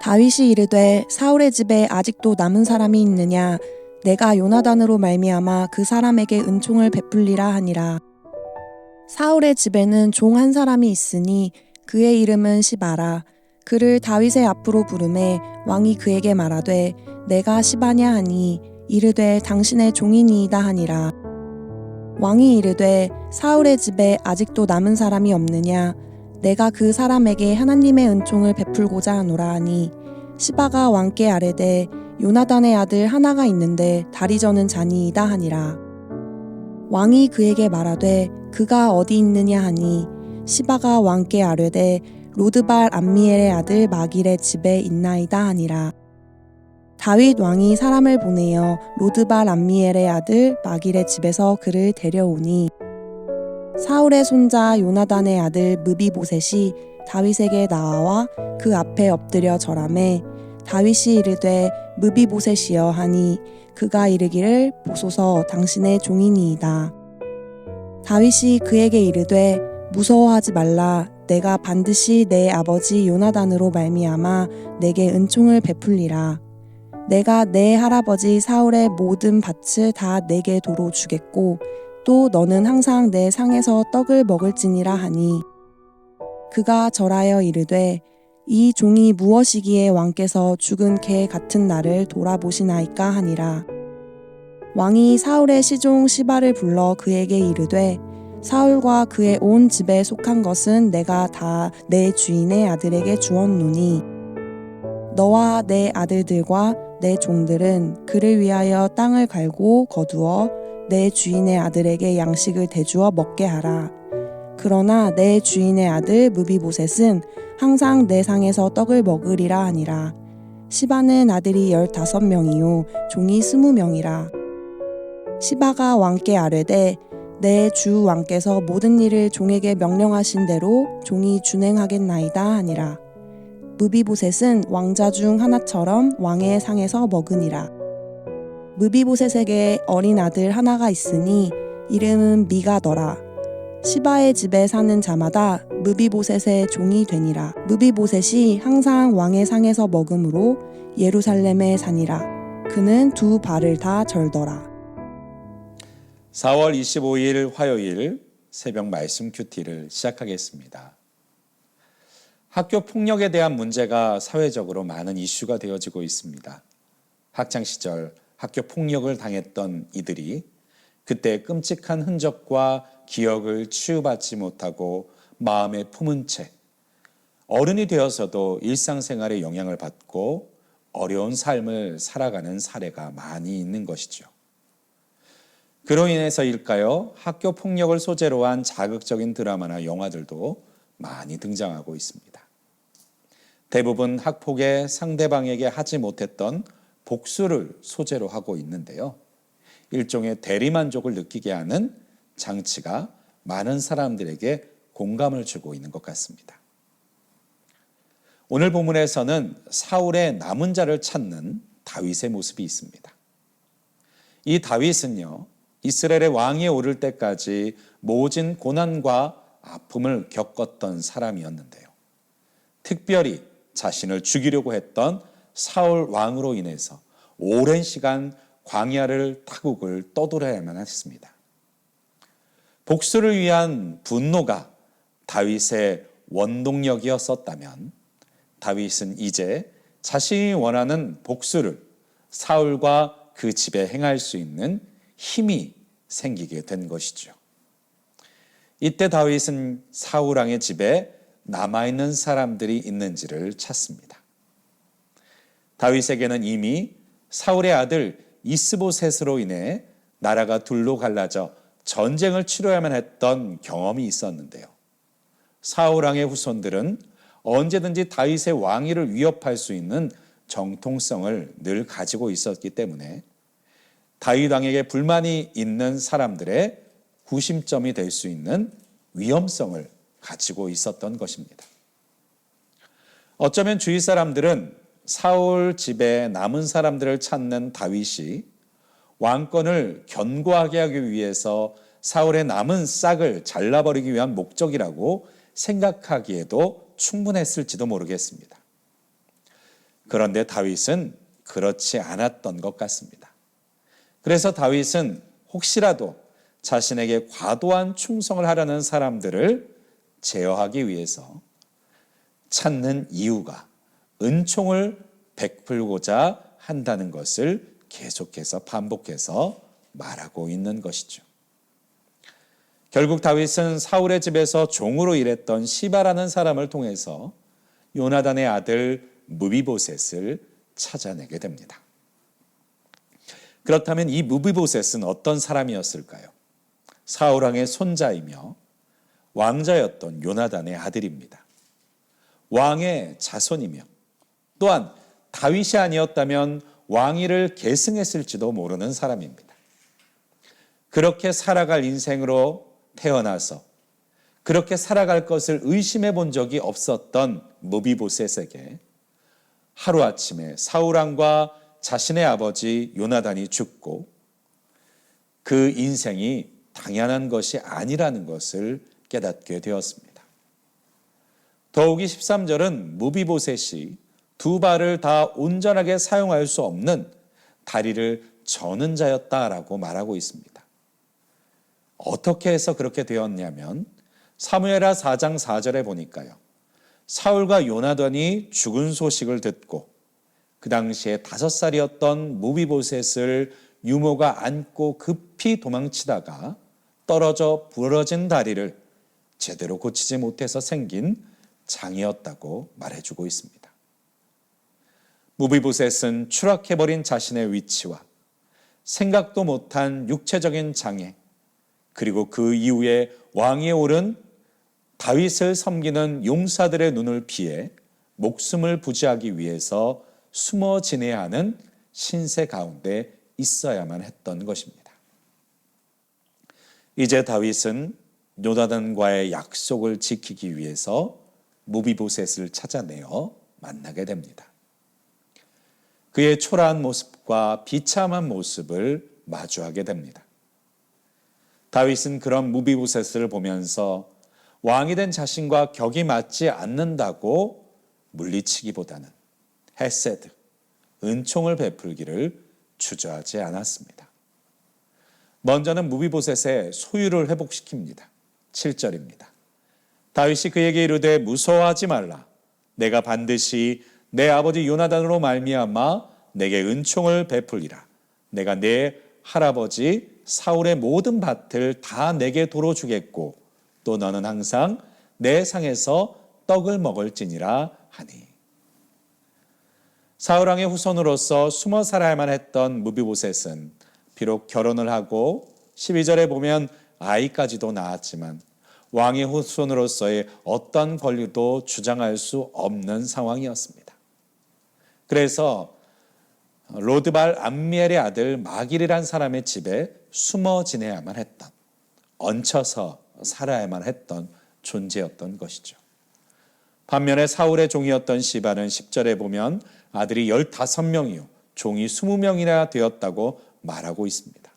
다윗이 이르되 사울의 집에 아직도 남은 사람이 있느냐 내가 요나단으로 말미암아 그 사람에게 은총을 베풀리라 하니라. 사울의 집에는 종 한 사람이 있으니 그의 이름은 시바라. 그를 다윗의 앞으로 부르매 왕이 그에게 말하되 내가 시바냐 하니 이르되 당신의 종이니이다 하니라. 왕이 이르되 사울의 집에 아직도 남은 사람이 없느냐 내가 그 사람에게 하나님의 은총을 베풀고자 하노라 하니 시바가 왕께 아뢰되 요나단의 아들 하나가 있는데 다리 저는 자니이다 하니라. 왕이 그에게 말하되 그가 어디 있느냐 하니 시바가 왕께 아뢰되 로드발 암미엘의 아들 마길의 집에 있나이다 하니라. 다윗 왕이 사람을 보내어 로드발 암미엘의 아들 마길의 집에서 그를 데려오니 사울의 손자 요나단의 아들 므비보셋이 다윗에게 나와 그 앞에 엎드려 절하매 다윗이 이르되 므비보셋이여 하니 그가 이르기를 보소서 당신의 종이니이다. 다윗이 그에게 이르되 무서워하지 말라. 내가 반드시 내 아버지 요나단으로 말미암아 내게 은총을 베풀리라. 내가 내 할아버지 사울의 모든 밭을 다 내게 도로 주겠고 또 너는 항상 내 상에서 떡을 먹을지니라 하니 그가 절하여 이르되 이 종이 무엇이기에 왕께서 죽은 개 같은 나를 돌아보시나이까 하니라. 왕이 사울의 시종 시바를 불러 그에게 이르되 사울과 그의 온 집에 속한 것은 내가 다 내 주인의 아들에게 주었노니 너와 내 아들들과 내 종들은 그를 위하여 땅을 갈고 거두어 내 주인의 아들에게 양식을 대주어 먹게 하라. 그러나 내 주인의 아들 므비보셋은 항상 내 상에서 떡을 먹으리라 하니라. 시바는 아들이 15명이요 종이 20명이라. 시바가 왕께 아뢰되 내 주 왕께서 모든 일을 종에게 명령하신 대로 종이 준행하겠나이다 하니라. 므비보셋은 왕자 중 하나처럼 왕의 상에서 먹으니라. 므비보셋에게 어린 아들 하나가 있으니 이름은 미가더라. 시바의 집에 사는 자마다 므비보셋의 종이 되니라. 므비보셋이 항상 왕의 상에서 먹음으로 예루살렘에 사니라. 그는 두 발을 다 절더라. 4월 25일 화요일 새벽 말씀 큐티를 시작하겠습니다. 학교 폭력에 대한 문제가 사회적으로 많은 이슈가 되어지고 있습니다. 학창 시절 학교 폭력을 당했던 이들이 그때 끔찍한 흔적과 기억을 치유받지 못하고 마음에 품은 채 어른이 되어서도 일상생활에 영향을 받고 어려운 삶을 살아가는 사례가 많이 있는 것이죠. 그로 인해서일까요? 학교 폭력을 소재로 한 자극적인 드라마나 영화들도 많이 등장하고 있습니다. 대부분 학폭에 상대방에게 하지 못했던 복수를 소재로 하고 있는데요. 일종의 대리만족을 느끼게 하는 장치가 많은 사람들에게 공감을 주고 있는 것 같습니다. 오늘 본문에서는 사울의 남은 자를 찾는 다윗의 모습이 있습니다. 이 다윗은요, 이스라엘의 왕이 오를 때까지 모진 고난과 아픔을 겪었던 사람이었는데요. 특별히 자신을 죽이려고 했던 사울 왕으로 인해서 오랜 시간 광야를 타국을 떠돌아야만 했습니다. 복수를 위한 분노가 다윗의 원동력이었었다면 다윗은 이제 자신이 원하는 복수를 사울과 그 집에 행할 수 있는 힘이 생기게 된 것이죠. 이때 다윗은 사울 왕의 집에 남아있는 사람들이 있는지를 찾습니다. 다윗에게는 이미 사울의 아들 이스보셋으로 인해 나라가 둘로 갈라져 전쟁을 치러야만 했던 경험이 있었는데요. 사울 왕의 후손들은 언제든지 다윗의 왕위를 위협할 수 있는 정통성을 늘 가지고 있었기 때문에 다윗 왕에게 불만이 있는 사람들의 구심점이 될 수 있는 위험성을 가지고 있었던 것입니다. 어쩌면 주위 사람들은 사울 집에 남은 사람들을 찾는 다윗이 왕권을 견고하게 하기 위해서 사울의 남은 싹을 잘라버리기 위한 목적이라고 생각하기에도 충분했을지도 모르겠습니다. 그런데 다윗은 그렇지 않았던 것 같습니다. 그래서 다윗은 혹시라도 자신에게 과도한 충성을 하려는 사람들을 제어하기 위해서 찾는 이유가 은총을 베풀고자 한다는 것을 계속해서 반복해서 말하고 있는 것이죠. 결국 다윗은 사울의 집에서 종으로 일했던 시바라는 사람을 통해서 요나단의 아들 무비보셋을 찾아내게 됩니다. 그렇다면 이 무비보셋은 어떤 사람이었을까요? 사울왕의 손자이며 왕자였던 요나단의 아들입니다. 왕의 자손이며 또한 다윗이 아니었다면 왕위를 계승했을지도 모르는 사람입니다. 그렇게 살아갈 인생으로 태어나서 그렇게 살아갈 것을 의심해 본 적이 없었던 무비보셋에게 하루아침에 사울왕과 자신의 아버지 요나단이 죽고 그 인생이 당연한 것이 아니라는 것을 깨닫게 되었습니다. 더욱이 13절은 무비보셋이 두 발을 다 온전하게 사용할 수 없는 다리를 저는 자였다라고 말하고 있습니다. 어떻게 해서 그렇게 되었냐면 사무엘하 4장 4절에 보니까요. 사울과 요나단이 죽은 소식을 듣고 그 당시에 5살이었던 무비보셋을 유모가 안고 급히 도망치다가 떨어져 부러진 다리를 제대로 고치지 못해서 생긴 장이었다고 말해주고 있습니다. 무비보셋은 추락해버린 자신의 위치와 생각도 못한 육체적인 장애 그리고 그 이후에 왕위에 오른 다윗을 섬기는 용사들의 눈을 피해 목숨을 부지하기 위해서 숨어 지내야 하는 신세 가운데 있어야만 했던 것입니다. 이제 다윗은 요나단과의 약속을 지키기 위해서 무비보셋을 찾아내어 만나게 됩니다. 그의 초라한 모습과 비참한 모습을 마주하게 됩니다. 다윗은 그런 무비보셋을 보면서 왕이 된 자신과 격이 맞지 않는다고 물리치기보다는 헤세드, 은총을 베풀기를 주저하지 않았습니다. 먼저는 무비보셋의 소유를 회복시킵니다. 7절입니다. 다윗이 그에게 이르되 무서워하지 말라. 내가 반드시 내 아버지 요나단으로 말미암아 내게 은총을 베풀리라. 내가 내 할아버지 사울의 모든 밭을 다 내게 도로 주겠고 또 너는 항상 내 상에서 떡을 먹을지니라 하니. 사울왕의 후손으로서 숨어 살아야만 했던 무비보셋은 비록 결혼을 하고 12절에 보면 아이까지도 낳았지만 왕의 후손으로서의 어떤 권리도 주장할 수 없는 상황이었습니다. 그래서 로드발 암미엘의 아들 마길이란 사람의 집에 숨어 지내야만 했던, 얹혀서 살아야만 했던 존재였던 것이죠. 반면에 사울의 종이었던 시바는 10절에 보면 아들이 15명이요 종이 20명이나 되었다고 말하고 있습니다.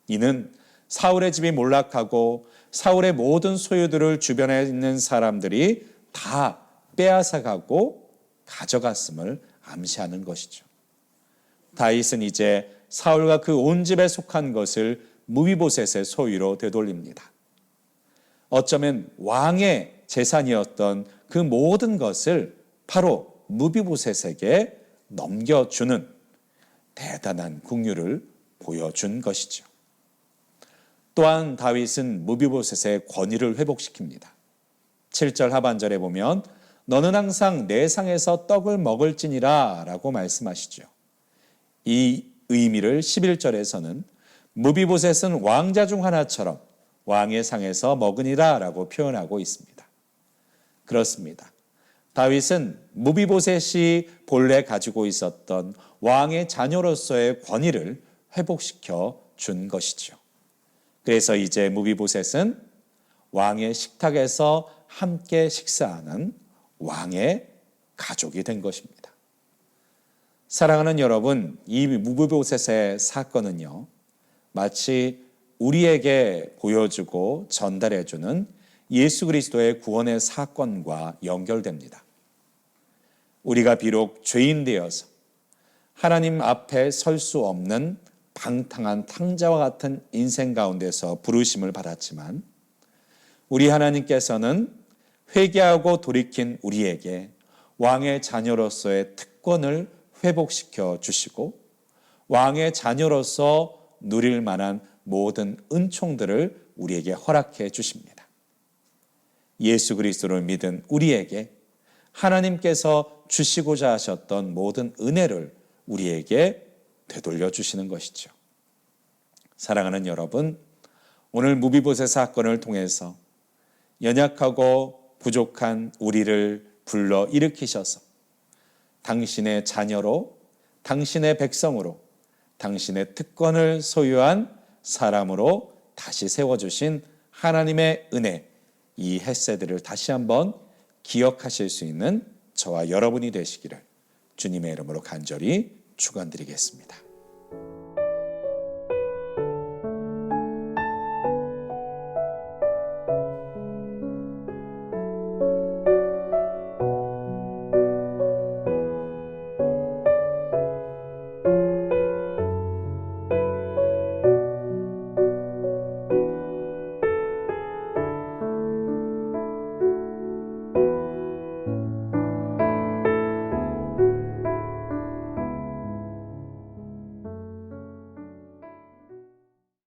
이는 사울의 집이 몰락하고 사울의 모든 소유들을 주변에 있는 사람들이 다 빼앗아가고 가져갔음을 암시하는 것이죠. 다윗은 이제 사울과 그 온 집에 속한 것을 무비보셋의 소유로 되돌립니다. 어쩌면 왕의 재산이었던 그 모든 것을 바로 무비보셋에게 넘겨주는 대단한 긍휼을 보여준 것이죠. 또한 다윗은 무비보셋의 권위를 회복시킵니다. 7절 하반절에 보면 너는 항상 내 상에서 떡을 먹을지니라 라고 말씀하시죠. 이 의미를 11절에서는 무비보셋은 왕자 중 하나처럼 왕의 상에서 먹으니라 라고 표현하고 있습니다. 그렇습니다. 다윗은 무비보셋이 본래 가지고 있었던 왕의 자녀로서의 권위를 회복시켜 준 것이죠. 그래서 이제 무비보셋은 왕의 식탁에서 함께 식사하는 왕의 가족이 된 것입니다. 사랑하는 여러분, 이 무비보셋의 사건은요, 마치 우리에게 보여주고 전달해주는 예수 그리스도의 구원의 사건과 연결됩니다. 우리가 비록 죄인 되어서 하나님 앞에 설 수 없는 방탕한 탕자와 같은 인생 가운데서 부르심을 받았지만 우리 하나님께서는 회개하고 돌이킨 우리에게 왕의 자녀로서의 특권을 회복시켜 주시고 왕의 자녀로서 누릴 만한 모든 은총들을 우리에게 허락해 주십니다. 예수 그리스도를 믿은 우리에게 하나님께서 주시고자 하셨던 모든 은혜를 우리에게 되돌려 주시는 것이죠. 사랑하는 여러분, 오늘 무비보셋 사건을 통해서 연약하고 부족한 우리를 불러 일으키셔서 당신의 자녀로, 당신의 백성으로, 당신의 특권을 소유한 사람으로 다시 세워주신 하나님의 은혜, 이 헷세드를 다시 한번 기억하실 수 있는 저와 여러분이 되시기를 주님의 이름으로 간절히 축원드리겠습니다.